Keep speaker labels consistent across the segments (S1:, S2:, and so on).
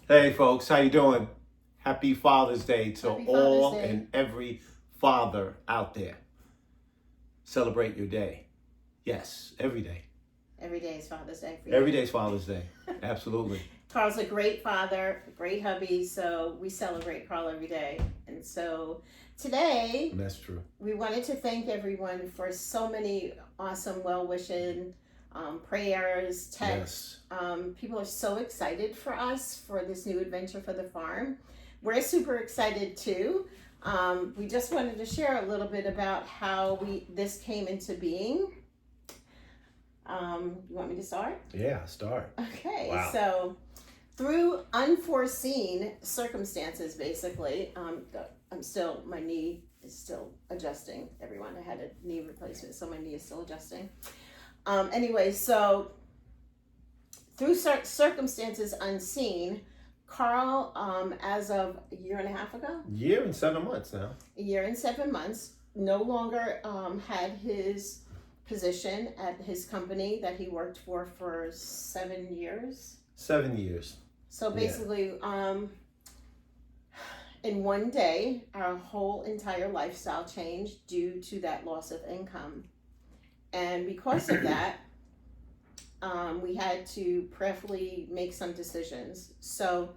S1: Hey folks, how you doing? Happy Father's Day to
S2: Happy
S1: all
S2: Father's Day.
S1: and every father out there. Celebrate your day. Yes, every day.
S2: Every day is Father's Day for you.
S1: Every day's Father's Day. Absolutely.
S2: Carl's a great father, a great hubby, so we celebrate Carl every day. And so today,
S1: That's true.
S2: we wanted to thank everyone for so many awesome well-wishing prayers, texts.
S1: Yes.
S2: People are so excited for us for this new adventure for the farm. We're super excited too. We just wanted to share a little bit about how this came into being. You want me to start?
S1: Yeah, start.
S2: Okay,
S1: Wow.
S2: so through unforeseen circumstances, basically, my knee is still adjusting. Everyone, I had a knee replacement, so my knee is still adjusting. Anyway, so through circumstances unseen, Carl, as of a year and a half ago,
S1: Year and 7 months now.
S2: a year and 7 months, no longer had his position at his company that he worked for 7 years.
S1: 7 years.
S2: So basically, in one day, our whole entire lifestyle changed due to that loss of income. And because of that, we had to prayerfully make some decisions. So,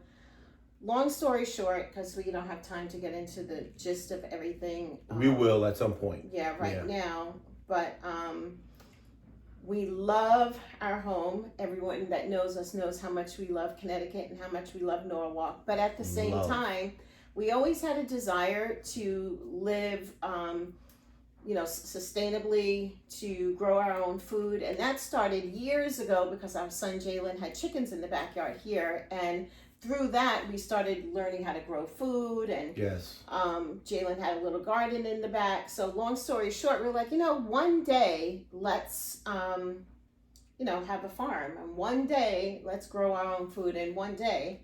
S2: long story short, because we don't have time to get into the gist of everything.
S1: We will at some point.
S2: Yeah, now. But we love our home. Everyone that knows us knows how much we love Connecticut and how much we love Norwalk. But at the same time, we always had a desire to live, sustainably, to grow our own food. And that started years ago because our son Jalen had chickens in the backyard here. And through that, we started learning how to grow food, and
S1: yes,
S2: Jalen had a little garden in the back. So long story short, we were like, one day let's, have a farm, and one day let's grow our own food, and one day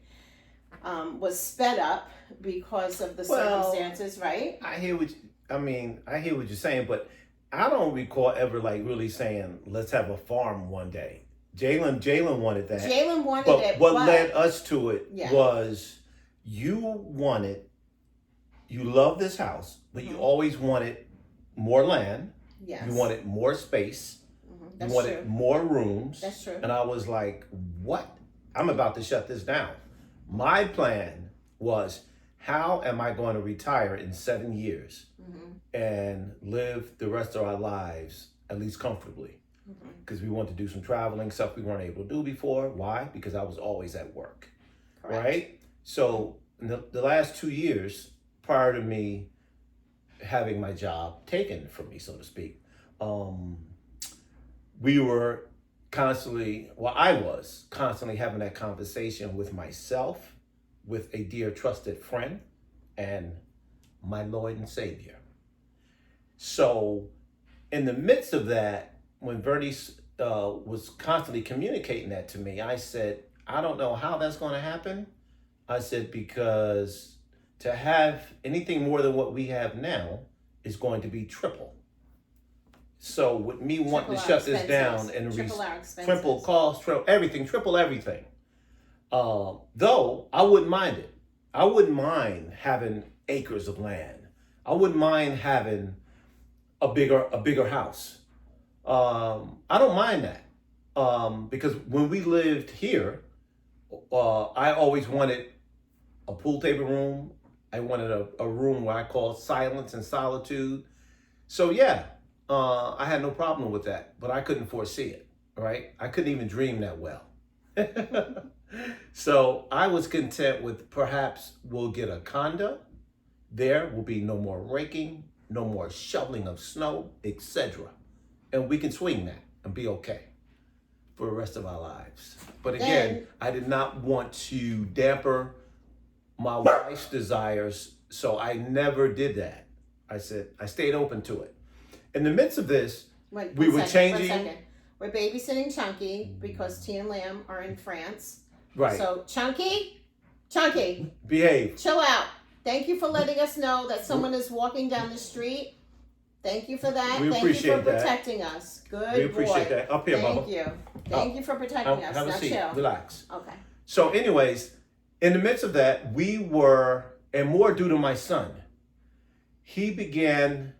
S2: was sped up because of the circumstances, right?
S1: I hear what you're saying, but I don't recall ever really saying let's have a farm one day. Jalen wanted that.
S2: Jalen wanted it.
S1: What led us to it was you love this house, but you always wanted more land.
S2: Yes.
S1: You wanted more space.
S2: That's
S1: you wanted
S2: true.
S1: more rooms.
S2: That's true.
S1: And I was like, what? I'm about to shut this down. My plan was, how am I going to retire in 7 years and live the rest of our lives at least comfortably? Because we wanted to do some traveling, stuff we weren't able to do before. Why? Because I was always at work. Correct. Right? So in the last 2 years, prior to me having my job taken from me, so to speak, we were I was constantly having that conversation with myself, with a dear trusted friend, and my Lord and Savior. So in the midst of that, when Vernice was constantly communicating that to me, I said, I don't know how that's going to happen. I said, because to have anything more than what we have now is going to be triple. So with me wanting to shut this down and triple cost, triple everything. Though I wouldn't mind it. I wouldn't mind having acres of land. I wouldn't mind having a bigger house. I don't mind that, because when we lived here, I always wanted a pool table room. I wanted a room where I called silence and solitude. So I had no problem with that, but I couldn't foresee it, right? I couldn't even dream that well. So I was content with, perhaps we'll get a condo. There will be no more raking, no more shoveling of snow, etc. And we can swing that and be okay for the rest of our lives. But again, I did not want to damper my wife's desires, so I never did that. I stayed open to it. In the midst of this, we were changing.
S2: We're babysitting Chunky because Tia and Lamb are in France.
S1: Right.
S2: So Chunky,
S1: behave.
S2: Chill out. Thank you for letting us know that someone is walking down the street. Thank you for that. Thank you for protecting us. Good.
S1: We appreciate that. Up here, Mama.
S2: Thank you. Thank you for protecting us.
S1: Have a
S2: now
S1: seat.
S2: Chill.
S1: Relax.
S2: Okay.
S1: So anyways, in the midst of that, we were, and more due to my son, he began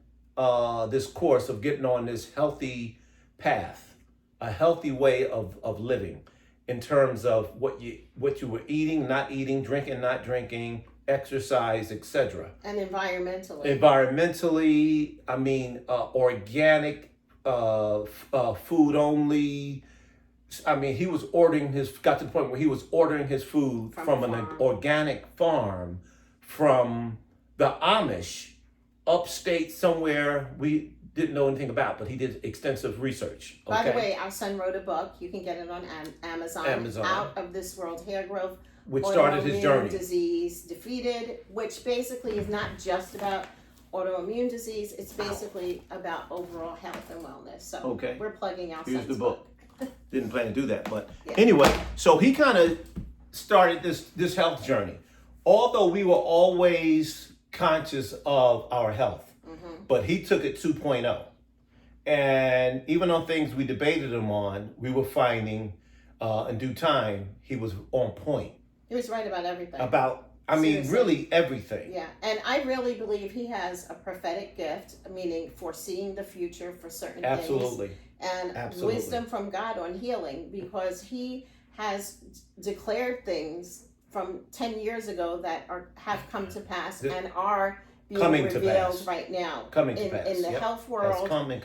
S1: this course of getting on this healthy path, a healthy way of living in terms of what you were eating, not eating, drinking, not drinking, exercise, etc.
S2: And environmentally.
S1: Environmentally, I mean, organic, food only. I mean, he was got to the point where he was ordering his food from an organic farm from the Amish upstate somewhere we didn't know anything about, but he did extensive research. Okay?
S2: By the way, our son wrote a book. You can get it on Amazon. Out of This World Hair Growth.
S1: Which started his journey.
S2: Disease Defeated, which basically is not just about autoimmune disease. It's basically about overall health and wellness. So we're plugging our son's book.
S1: Didn't plan to do that, but anyway, so he kind of started this health journey. Although we were always conscious of our health, but he took it 2.0. And even on things we debated him on, we were finding in due time, he was on point.
S2: He was right about everything.
S1: Really everything.
S2: Yeah, and I really believe he has a prophetic gift, meaning foreseeing the future for certain things. And wisdom from God on healing, because he has declared things from 10 years ago that have come to pass and are being revealed right now. In the health world.
S1: Coming.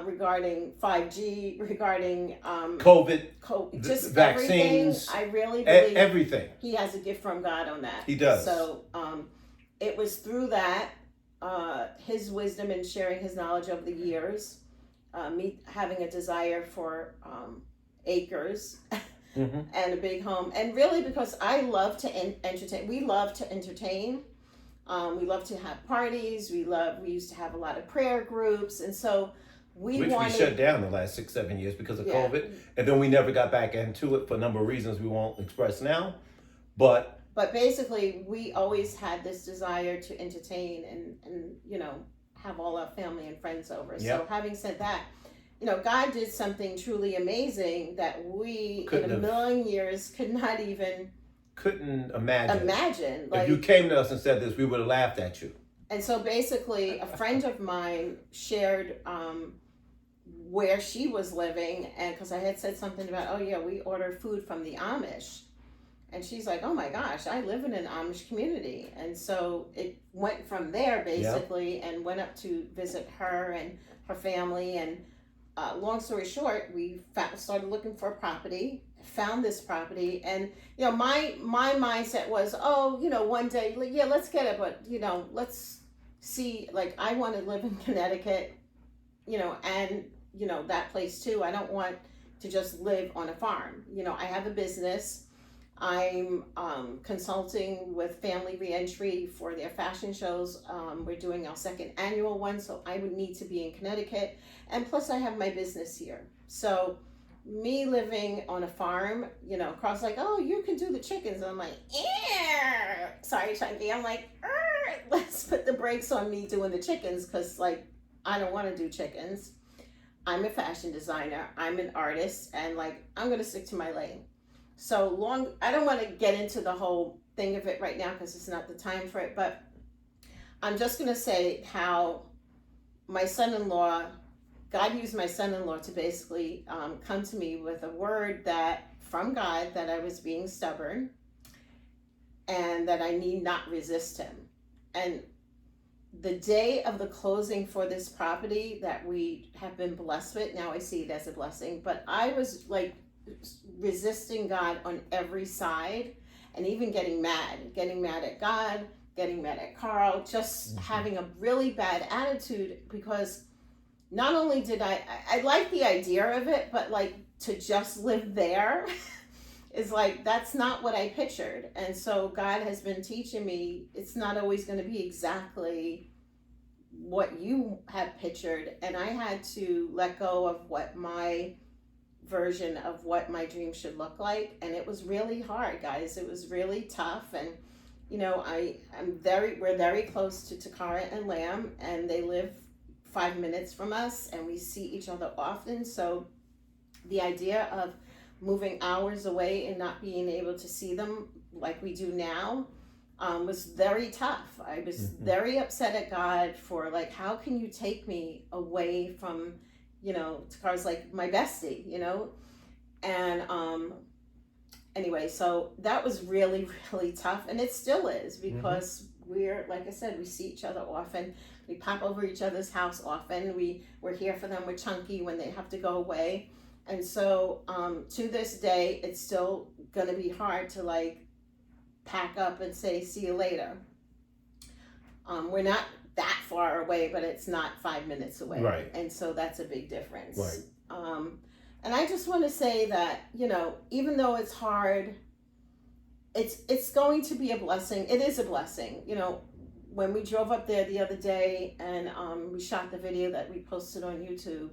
S2: Regarding 5G, regarding
S1: COVID,
S2: just
S1: vaccines.
S2: Everything. I really believe
S1: everything.
S2: He has a gift from God on that.
S1: He does.
S2: So it was through that, his wisdom and sharing his knowledge over the years, me having a desire for acres and a big home, and really because I love to entertain. We love to entertain. We love to have parties. We used to have a lot of prayer groups, and so we shut down the last 6-7 years because of COVID, and then we never got back into it for a number of reasons we won't express now. But basically, we always had this desire to entertain and have all our family and friends over. So having said that, God did something truly amazing that we in a million years couldn't imagine. Like,
S1: if you came to us and said this, we would have laughed at you.
S2: And so basically, a friend of mine shared where she was living, and because I had said something about, we order food from the Amish. And she's like, oh my gosh, I live in an Amish community. And so it went from there basically and went up to visit her and her family. And long story short, we started looking for a property, found this property. And, my mindset was, one day, let's get it. But, let's see, like, I want to live in Connecticut, and, that place too. I don't want to just live on a farm. I have a business. I'm consulting with Family Reentry for their fashion shows. We're doing our second annual one, so I would need to be in Connecticut. And plus I have my business here. So me living on a farm, across like, oh, you can do the chickens. And I'm like, sorry, Chunky. I'm like, let's put the brakes on me doing the chickens because, like, I don't want to do chickens. I'm a fashion designer. I'm an artist. And, like, I'm going to stick to my lane. So I don't want to get into the whole thing of it right now because it's not the time for it, but I'm just going to say how my son-in-law, God used my son-in-law to basically come to me with a word from God that I was being stubborn and that I need not resist him. And the day of the closing for this property that we have been blessed with, now I see it as a blessing, but I was like, resisting God on every side and even getting mad at God, getting mad at Carl, just having a really bad attitude because not only did I like the idea of it, but like to just live there is like, that's not what I pictured. And so God has been teaching me it's not always going to be exactly what you have pictured. And I had to let go of what my version of what my dream should look like, and it was really hard, guys. It was really tough, and we're very close to Takara and Lamb, and they live 5 minutes from us, and we see each other often. So the idea of moving hours away and not being able to see them like we do now was very tough. I was very upset at God for like, how can you take me away from, you know, Takar's like my bestie, you know? And anyway, so that was really, really tough. And it still is, because we're, like I said, we see each other often. We pop over each other's house often. We're here for them with Chunky when they have to go away. And so to this day, it's still gonna be hard to like pack up and say, see you later. We're not that far away, but it's not 5 minutes away.
S1: Right.
S2: And so that's a big difference.
S1: Right.
S2: And I just want to say that, you know, even though it's hard, it's going to be a blessing. It is a blessing. You know, when we drove up there the other day and we shot the video that we posted on YouTube,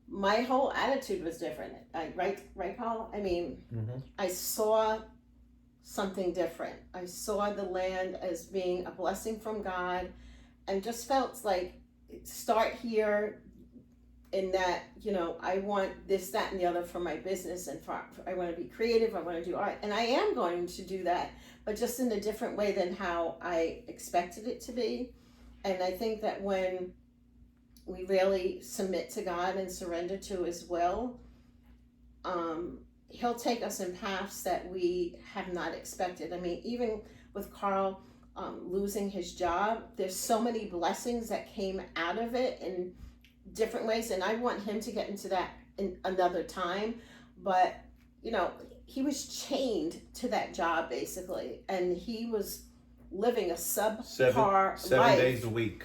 S2: my whole attitude was different. Right, Paul? I mean, I saw something different. I saw the land as being a blessing from God, and just felt like, start here in that, you know, I want this, that, and the other for my business, and I want to be creative, I want to do art, and I am going to do that, but just in a different way than how I expected it to be. And I think that when we really submit to God and surrender to His will, He'll take us in paths that we have not expected. I mean, even with Carl losing his job, there's so many blessings that came out of it in different ways, and I want him to get into that in another time. But, you know, he was chained to that job basically, and he was living a subpar
S1: seven
S2: life.
S1: days a week.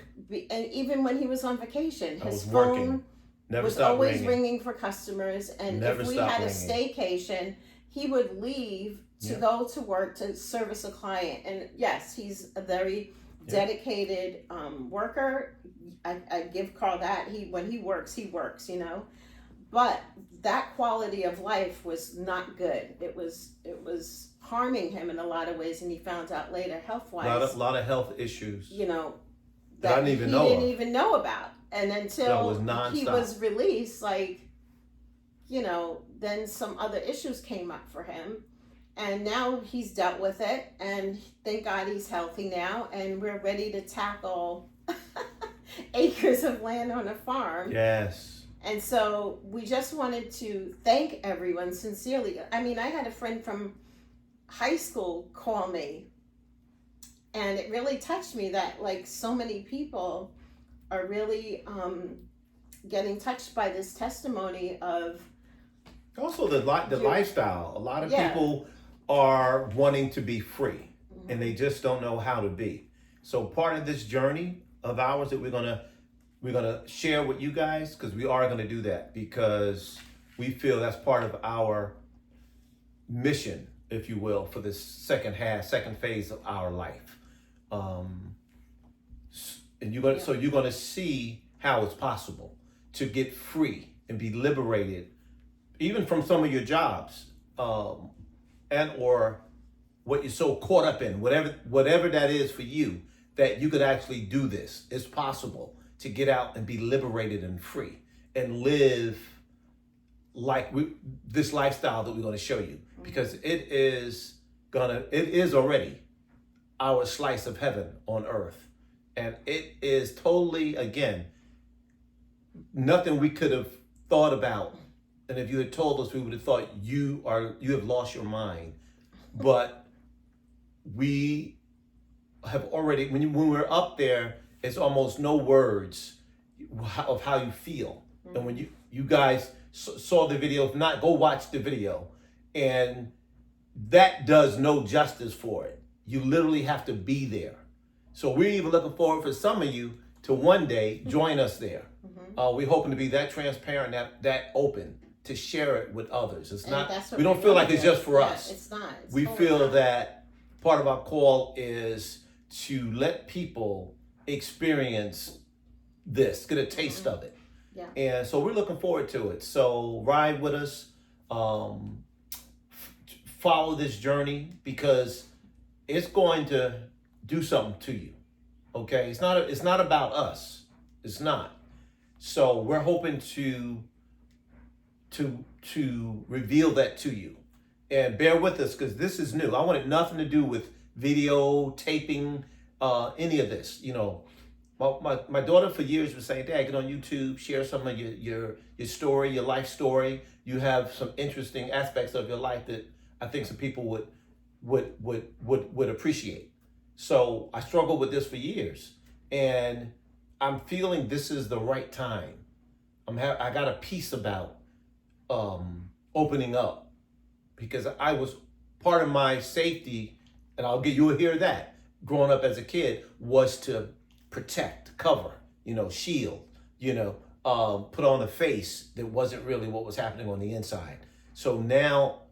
S2: And even when he was on vacation, his phone
S1: working. Never
S2: was
S1: stopped
S2: always
S1: ringing.
S2: ringing for customers. And
S1: Never
S2: if we
S1: stopped
S2: had a
S1: ringing.
S2: staycation, he would leave to go to work to service a client. And yes, he's a very dedicated worker. I give Carl that. When he works, you know. But that quality of life was not good. It was harming him in a lot of ways, and he found out later, health-wise.
S1: A lot of health issues.
S2: You know,
S1: that I didn't
S2: even know about. And until he was released, like, you know, then some other issues came up for him. And now he's dealt with it, and thank God he's healthy now, and we're ready to tackle acres of land on a farm.
S1: Yes.
S2: And so we just wanted to thank everyone sincerely. I mean, I had a friend from high school call me, and it really touched me that like so many people are really getting touched by this testimony of
S1: also the lifestyle. A lot of people are wanting to be free, and they just don't know how to be. So part of this journey of ours that we're gonna share with you guys, because we are gonna do that, because we feel that's part of our mission, if you will, for this second phase of our life. And you're gonna see how it's possible to get free and be liberated, even from some of your jobs, and or what you're so caught up in, whatever that is for you, that you could actually do this. It's possible to get out and be liberated and free and live like this lifestyle that we're going to show you, because it is already our slice of heaven on earth. And it is totally, again, nothing we could have thought about. And if you had told us, we would have thought you have lost your mind. But we have already, when we're up there, it's almost no words of how you feel. And when you guys saw the video, if not, go watch the video. And that does no justice for it. You literally have to be there. So we're even looking forward for some of you to one day join us there. We're hoping to be that transparent, that open to share it with others. It's not, we don't feel like it's just for us.
S2: It's not.
S1: We feel that part of our call is to let people experience this, get a taste of it.
S2: Yeah.
S1: And so we're looking forward to it. So ride with us, follow this journey, because it's going to do something to you. Okay? It's not about us. It's not. So we're hoping to to reveal that to you. And bear with us because this is new. I wanted nothing to do with video, taping, any of this. You know, my daughter for years was saying, Dad, get on YouTube, share some of your story, your life story. You have some interesting aspects of your life that I think some people would appreciate. So I struggled with this for years, and I'm feeling this is the right time. I got a piece about opening up because I was part of my safety, and you'll hear that growing up as a kid was to protect, cover, shield, put on a face that wasn't really what was happening on the inside. So now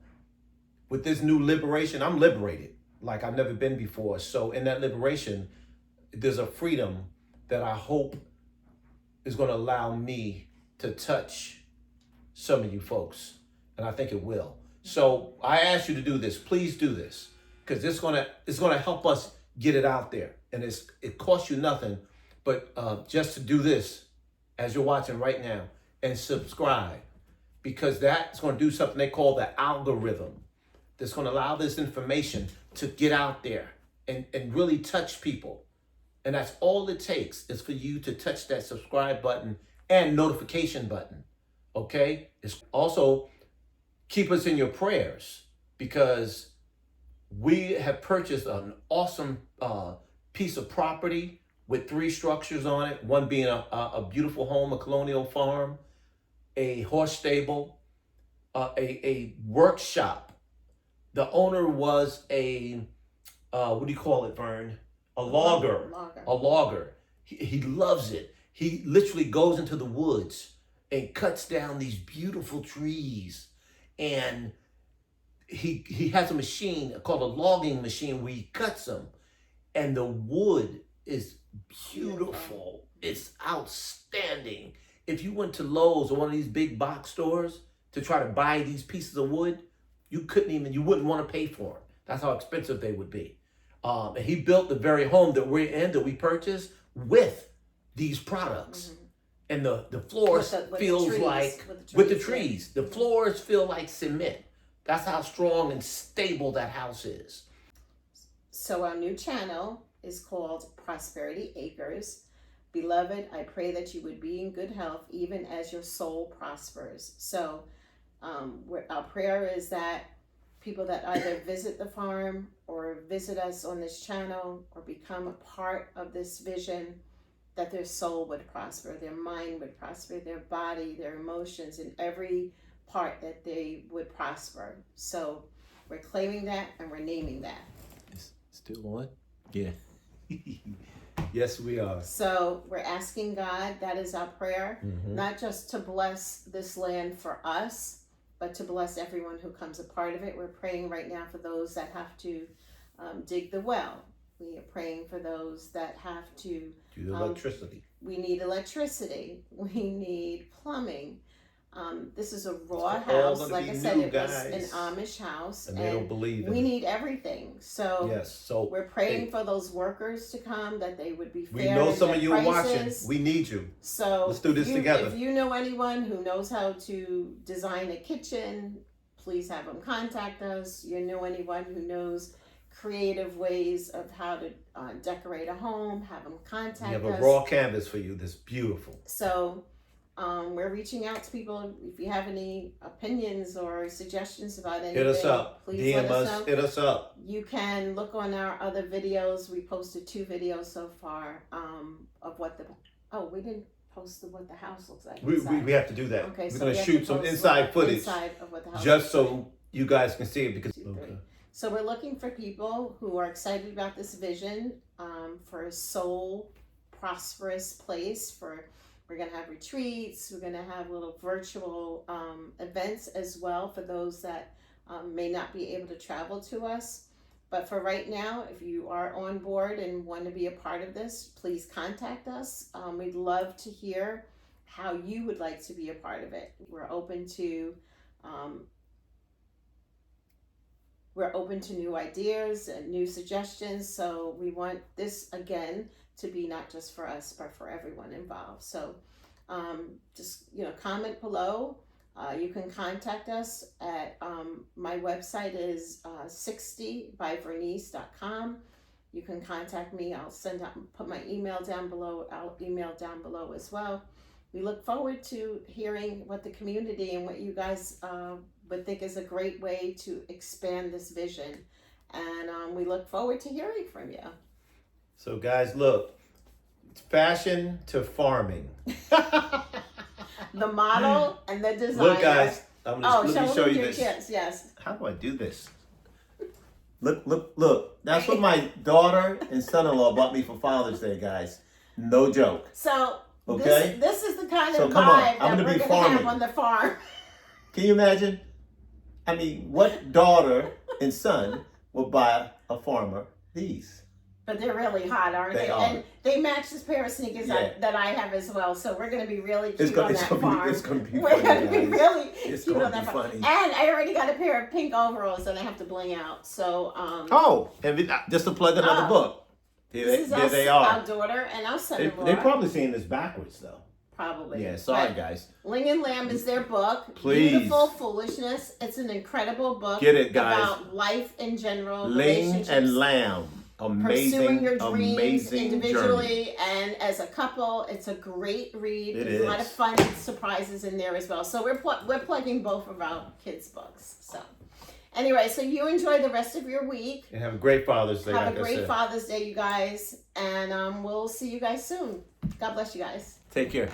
S1: with this new liberation, I'm liberated like I've never been before. So in that liberation, there's a freedom that I hope is going to allow me to touch some of you folks. And I think it will. So I ask you to do this. Please do this because it's gonna help us get it out there. And it costs you nothing, but just to do this as you're watching right now and subscribe, because that's going to do something they call the algorithm. That's going to allow this information to get out there and really touch people. And that's all it takes is for you to touch that subscribe button and notification button. Okay? It's also keep us in your prayers because we have purchased an awesome piece of property with 3 structures on it. One being a beautiful home, a colonial farm, a horse stable, a workshop. The owner was a, what do you call it, Vern? A logger. A logger. He loves it. He literally goes into the woods and cuts down these beautiful trees. And he has a machine called a logging machine where he cuts them. And the wood is beautiful. It's outstanding. If you went to Lowe's or one of these big box stores to try to buy these pieces of wood, you wouldn't want to pay for them. That's how expensive they would be. And he built the very home that we're in, that we purchased with these products. Mm-hmm. And the floors feels like, with the trees, the floors feel like cement. That's how strong and stable that house is.
S2: So our new channel is called Prosperity Acres. Beloved, I pray that you would be in good health even as your soul prospers. So our prayer is that people that either visit the farm or visit us on this channel or become a part of this vision, that their soul would prosper, their mind would prosper, their body, their emotions, in every part that they would prosper. So we're claiming that and we're naming that.
S1: It's still on? Yeah. Yes, we are.
S2: So we're asking God, that is our prayer, not just to bless this land for us, but to bless everyone who comes a part of it. We're praying right now for those that have to dig the well. We are praying for those that have to
S1: do electricity.
S2: We need electricity. We need plumbing. This is a raw house. Like I said, it was an Amish house.
S1: And they don't believe in it.
S2: We need everything. So,
S1: yes, so
S2: we're praying for those workers to come, that they would be fair.
S1: We know some of you are watching.
S2: prices.
S1: We need you.
S2: So
S1: let's do this together.
S2: If you know anyone who knows how to design a kitchen, please have them contact us. You know anyone who knows creative ways of how to decorate a home, have them contact us.
S1: We have a raw canvas for you that's beautiful.
S2: So we're reaching out to people. If you have any opinions or suggestions about anything,
S1: hit us up.
S2: Please
S1: DM
S2: let us know.
S1: Hit us up.
S2: You can look on our other videos. We posted 2 videos so far of what we didn't post what the house looks like.
S1: We have to do that.
S2: Okay,
S1: we're
S2: so
S1: going to shoot some inside footage
S2: of what the house
S1: just so you guys can see it. Because
S2: So we're looking for people who are excited about this vision for a soul prosperous place. We're going to have retreats. We're going to have little virtual events as well for those that may not be able to travel to us. But for right now, if you are on board and want to be a part of this, please contact us. We'd love to hear how you would like to be a part of it. We're open to new ideas and new suggestions. So we want this, again, to be not just for us, but for everyone involved. So just, comment below. You can contact us at, my website is 60byvernice.com. You can contact me. I'll put my email down below. I'll email down below as well. We look forward to hearing what the community and what you guys would think is a great way to expand this vision. And we look forward to hearing from you.
S1: So guys, look, it's fashion to farming.
S2: The model and the designer.
S1: Look, guys, let me show you this.
S2: Kids, yes.
S1: How do I do this? Look. That's what my daughter and son-in-law bought me for Father's Day, guys. No joke.
S2: So
S1: okay,
S2: this is the kind of
S1: so
S2: vibe
S1: come on.
S2: that
S1: I'm
S2: we're
S1: gonna be
S2: going to
S1: farming.
S2: have on the farm.
S1: Can you imagine? I mean, what daughter and son will buy a farmer these?
S2: But they're really hot, aren't they?
S1: Are.
S2: And they match this pair of sneakers that I have as well. So we're going to be really cute on that farm.
S1: It's going to be
S2: We're
S1: funny,
S2: going to be
S1: guys.
S2: really
S1: It's
S2: cute
S1: gonna
S2: on that
S1: be
S2: farm.
S1: funny.
S2: And I already got a pair of pink overalls that I have to bling out. So
S1: and just to plug another book.
S2: This is
S1: they are.
S2: Our daughter and our son-in-law.
S1: They're probably seeing this backwards, though.
S2: Probably.
S1: Yeah, sorry,
S2: But
S1: guys.
S2: Ling and Lamb is their book.
S1: Please.
S2: Beautiful Foolishness. It's an incredible book.
S1: Get it, guys.
S2: About life in general.
S1: Ling
S2: relationships,
S1: and Lamb.
S2: pursuing your dreams
S1: amazing
S2: individually
S1: journey.
S2: and as a couple. It's a great read.
S1: It
S2: There's
S1: is.
S2: a lot of fun surprises in there as well. So we're plugging both of our kids' books. So anyway, so you enjoy the rest of your week.
S1: And have a great Father's Day.
S2: Have a great Father's Day, you guys. And we'll see you guys soon. God bless you guys.
S1: Take care.